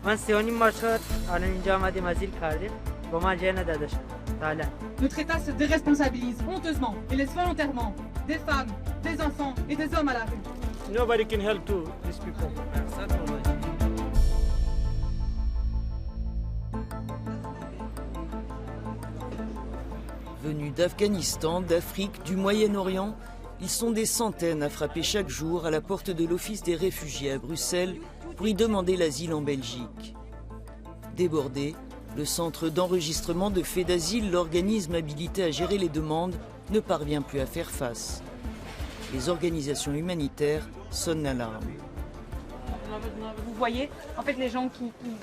من 3.5 الان اینجا آمدیم ازیل کردیم با ما جای نداده شد فعلا. Notre État se déresponsabilise honteusement et laisse volontairement des femmes, des enfants et des hommes à la rue. Nobody can help to these people. Venus d'Afghanistan, d'Afrique, du Moyen-Orient, ils sont des centaines à frapper chaque jour à la porte de l'Office des réfugiés à Bruxelles pour y demander l'asile en Belgique. Débordé, le centre d'enregistrement de faits d'asile, l'organisme habilité à gérer les demandes, ne parvient plus à faire face. Les organisations humanitaires sonnent l'alarme. Vous voyez, en fait, les gens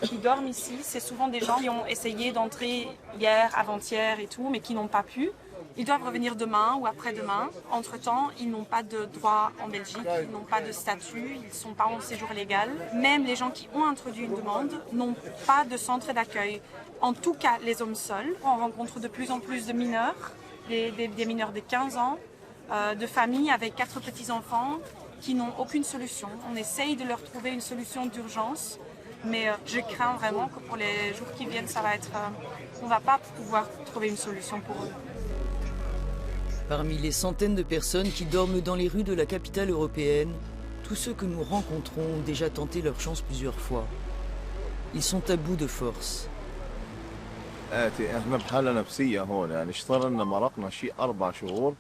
qui dorment ici, c'est souvent des gens qui ont essayé d'entrer hier, avant-hier et tout, mais qui n'ont pas pu. Ils doivent revenir demain ou après-demain. Entre-temps, ils n'ont pas de droit en Belgique, ils n'ont pas de statut, ils ne sont pas en séjour légal. Même les gens qui ont introduit une demande n'ont pas de centre d'accueil. En tout cas, les hommes seuls. On rencontre de plus en plus de mineurs, des mineurs de 15 ans, de familles avec 4 petits-enfants qui n'ont aucune solution. On essaye de leur trouver une solution d'urgence, mais je crains vraiment que pour les jours qui viennent, ça va être, on ne va pas pouvoir trouver une solution pour eux. Parmi les centaines de personnes qui dorment dans les rues de la capitale européenne, tous ceux que nous rencontrons ont déjà tenté leur chance plusieurs fois. Ils sont à bout de force. احنا بحالة نفسية هون يعني اشتغلنا مرقنا شيء 4 شهور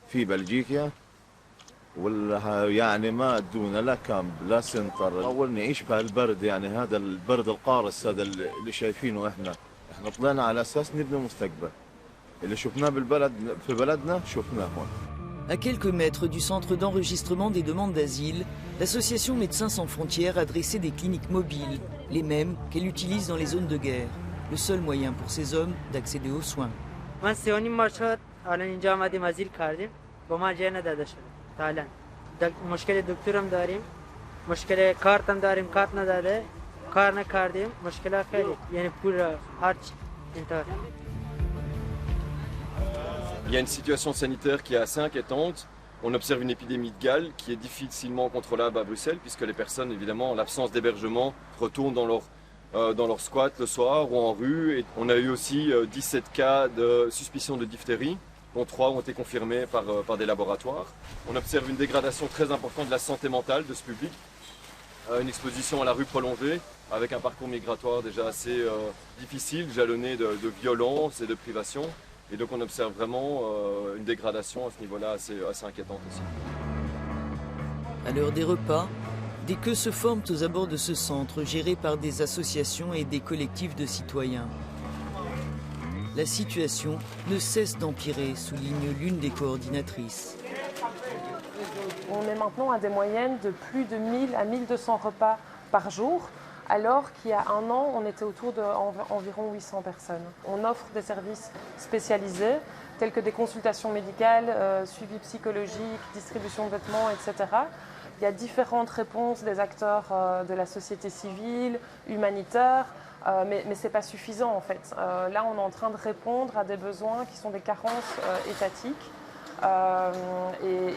في بلجيكا ولا يعني ما ادونا لا كامب لا سنتر اول نعيش بهالبرد يعني هذا البرد القارس هذا اللي شايفينه احنا طلعنا على اساس نبني مستقبل اللي شفناه بالبلد في بلدنا شفناه هون. À quelques mètres du centre d'enregistrement des demandes d'asile, l'association Médecins sans frontières a dressé des cliniques mobiles, les mêmes qu'elle utilise dans les zones de guerre. Le seul moyen pour ces hommes d'accéder aux soins. من 3.5 شد الان اینجا آمدیم ازیل کردیم با ما جای نداده شد فعلا. مشکل دکترم داریم، مشکل کارتم داریم، کارت نداده، کار نکردیم، مشکل خیلی یعنی پول هرچی اینطور. Il y a une situation sanitaire qui est assez inquiétante. On observe une épidémie de Gale qui est difficilement contrôlable à Bruxelles puisque les personnes, évidemment, en l'absence d'hébergement, retournent dans leur squat le soir ou en rue. Et on a eu aussi 17 cas de suspicion de diphtérie, dont 3 ont été confirmés par des laboratoires. On observe une dégradation très importante de la santé mentale de ce public, une exposition à la rue prolongée, avec un parcours migratoire déjà assez difficile, jalonné de violence et de privation. Et donc on observe vraiment une dégradation à ce niveau-là assez inquiétante aussi. À l'heure des repas, des queues se forment aux abords de ce centre géré par des associations et des collectifs de citoyens. La situation ne cesse d'empirer, souligne l'une des coordinatrices. On est maintenant à des moyennes de plus de 1000 à 1200 repas par jour, alors qu'il y a un an, on était autour d'environ 800 personnes. On offre des services spécialisés, tels que des consultations médicales, suivi psychologique, distribution de vêtements, etc. Il y a différentes réponses des acteurs de la société civile, humanitaire, mais ce n'est pas suffisant en fait. Là, on est en train de répondre à des besoins qui sont des carences étatiques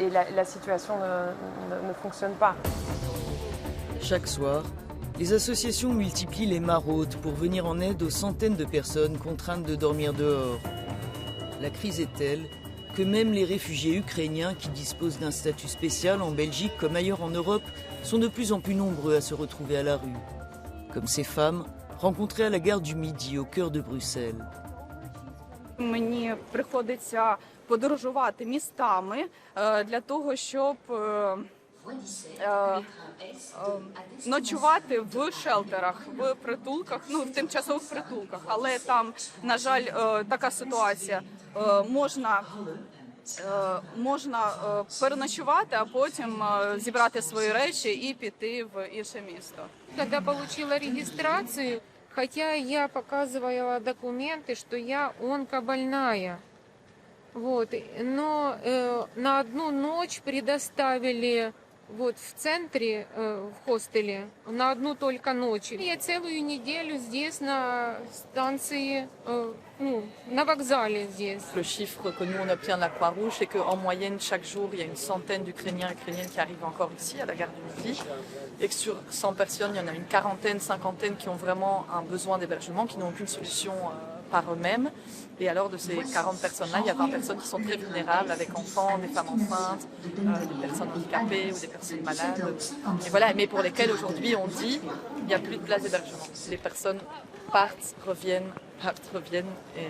et la situation ne fonctionne pas. Chaque soir, les associations multiplient les maraudes pour venir en aide aux centaines de personnes contraintes de dormir dehors. La crise est telle que même les réfugiés ukrainiens qui disposent d'un statut spécial en Belgique comme ailleurs en Europe sont de plus en plus nombreux à se retrouver à la rue. Comme ces femmes rencontrées à la gare du Midi au cœur de Bruxelles. Мені приходиться подорожувати містами для того, щоб ночувати в шелтерах, в притулках, ну, в тимчасових притулках. Але там, на жаль, така ситуація. Можна переночувати, а потім зібрати свої речі і піти в інше місто. Когда получила регистрацию, хотя я показывала документы, что я онкобольная, вот, но на одну ночь предоставили вот в центре, в хостеле, на одну только ночь. Я целую неделю здесь на станции, на вокзале здесь. Le chiffre que nous on obtient de la Croix-Rouge, c'est qu'en moyenne, chaque jour, il y a une centaine d'Ukrainiens et Ukrainiennes qui arrivent encore ici, à la gare du Midi. Et que sur 100 personnes, il y en a une quarantaine, cinquantaine qui ont vraiment un besoin d'hébergement, qui n'ont aucune solution par eux-mêmes. Et alors, de ces 40 personnes-là, il y a 20 personnes qui sont très vulnérables, avec enfants, des femmes enceintes, des personnes handicapées ou des personnes malades. Et voilà, mais pour lesquelles aujourd'hui, on dit qu'il n'y a plus de place d'hébergement. Les personnes partent, reviennent, et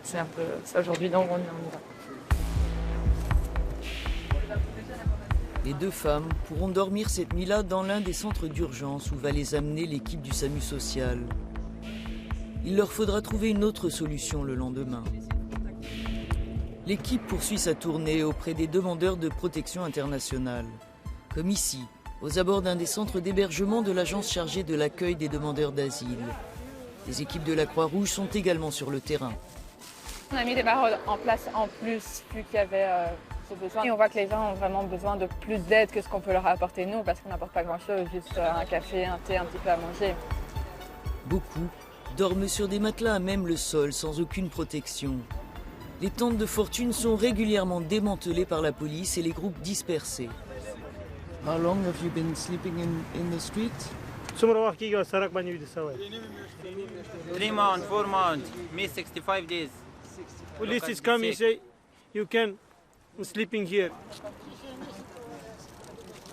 c'est un peu ça aujourd'hui, donc on y va. Les deux femmes pourront dormir cette nuit-là dans l'un des centres d'urgence où va les amener l'équipe du SAMU social. Il leur faudra trouver une autre solution le lendemain. L'équipe poursuit sa tournée auprès des demandeurs de protection internationale, comme ici, aux abords d'un des centres d'hébergement de l'agence chargée de l'accueil des demandeurs d'asile. Les équipes de la Croix-Rouge sont également sur le terrain. On a mis des barreaux en place en plus, vu qu'il y avait ce besoin. Et on voit que les gens ont vraiment besoin de plus d'aide que ce qu'on peut leur apporter nous, parce qu'on n'apporte pas grand-chose, juste un café, un thé, un petit peu à manger. Beaucoup dorment sur des matelas à même le sol, sans aucune protection. Les tentes de fortune sont régulièrement démantelées par la police et les groupes dispersés. How long have you been sleeping in the street? 3 months, 4 months, me 65 days. Police is come, you say, you can sleeping here.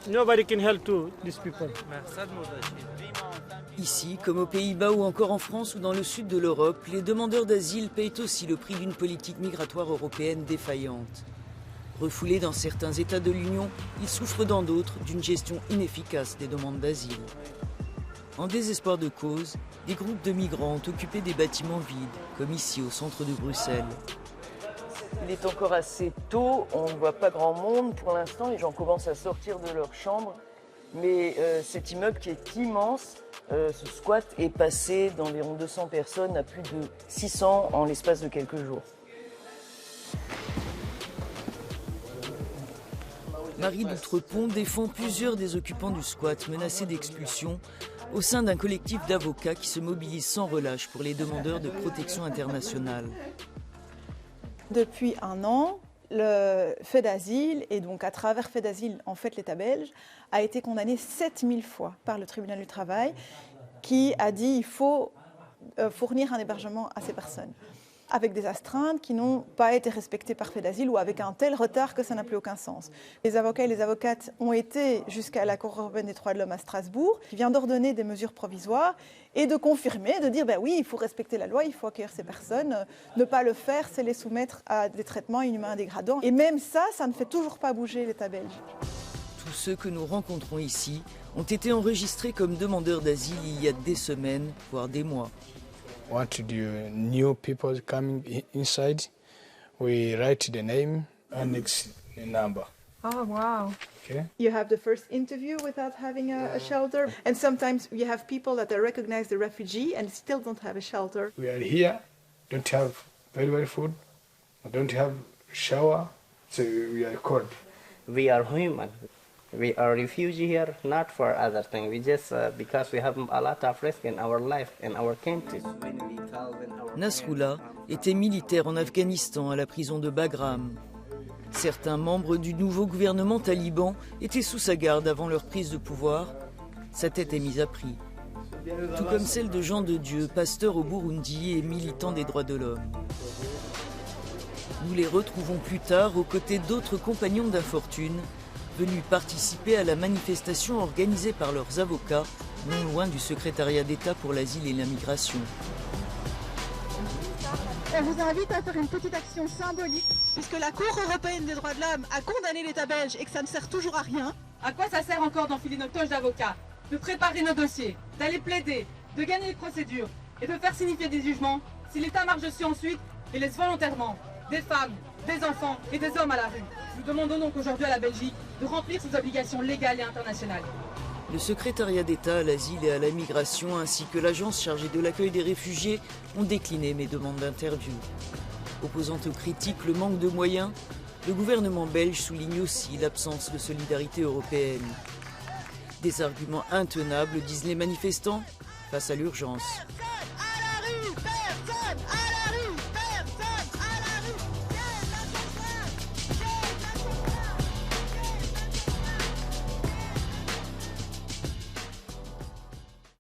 Nobody can help to these people. Ici, comme aux Pays-Bas ou encore en France ou dans le sud de l'Europe, les demandeurs d'asile payent aussi le prix d'une politique migratoire européenne défaillante. Refoulés dans certains États de l'Union, ils souffrent dans d'autres d'une gestion inefficace des demandes d'asile. En désespoir de cause, des groupes de migrants ont occupé des bâtiments vides, comme ici au centre de Bruxelles. Il est encore assez tôt, on ne voit pas grand monde pour l'instant, les gens commencent à sortir de leur chambre. Mais cet immeuble qui est immense, ce squat est passé d'environ 200 personnes à plus de 600 en l'espace de quelques jours. Marie d'Outrepont défend plusieurs des occupants du squat menacés d'expulsion au sein d'un collectif d'avocats qui se mobilise sans relâche pour les demandeurs de protection internationale. Depuis un an, le fait d'asile, et donc à travers fait d'asile, en fait l'État belge, a été condamné 7000 fois par le tribunal du travail qui a dit qu'il faut fournir un hébergement à ces personnes, avec des astreintes qui n'ont pas été respectées par fait d'asile ou avec un tel retard que ça n'a plus aucun sens. Les avocats et les avocates ont été jusqu'à la Cour européenne des droits de l'homme à Strasbourg, qui vient d'ordonner des mesures provisoires et de confirmer, de dire ben oui, il faut respecter la loi, il faut accueillir ces personnes, ne pas le faire, c'est les soumettre à des traitements inhumains et dégradants. Et même ça, ça ne fait toujours pas bouger l'État belge. Tous ceux que nous rencontrons ici ont été enregistrés comme demandeurs d'asile il y a des semaines, voire des mois. Want to do new people coming inside, we write the name and next the number. Oh, wow. Okay. You have the first interview without having a shelter. And sometimes you have people that are recognized the refugee and still don't have a shelter. We are here, don't have very food, don't have shower, so we are cold. We are human. We are refugees here, not for other things. We just because we have a lot of risk in our life, in our country. Nasrullah était militaire en Afghanistan à la prison de Bagram. Certains membres du nouveau gouvernement taliban étaient sous sa garde avant leur prise de pouvoir. Sa tête est mise à prix. Tout comme celle de Jean de Dieu, pasteur au Burundi et militant des droits de l'homme. Nous les retrouvons plus tard aux côtés d'autres compagnons d'infortune venus participer à la manifestation organisée par leurs avocats, non loin du secrétariat d'État pour l'asile et la migration. Elle vous invite à faire une petite action symbolique, puisque la Cour européenne des droits de l'homme a condamné l'État belge et que ça ne sert toujours à rien. À quoi ça sert encore d'enfiler notre toge d'avocat, de préparer nos dossiers, d'aller plaider, de gagner les procédures et de faire signifier des jugements si l'État marche dessus ensuite et laisse volontairement des femmes, des enfants et des hommes à la rue? Nous demandons donc aujourd'hui à la Belgique de remplir ses obligations légales et internationales. Le secrétariat d'État à l'asile et à la migration ainsi que l'agence chargée de l'accueil des réfugiés ont décliné mes demandes d'interview. Opposant aux critiques le manque de moyens, Le gouvernement belge souligne aussi l'absence de solidarité européenne. Des arguments intenables, disent les manifestants, face à l'urgence. Personne à la rue, personne à la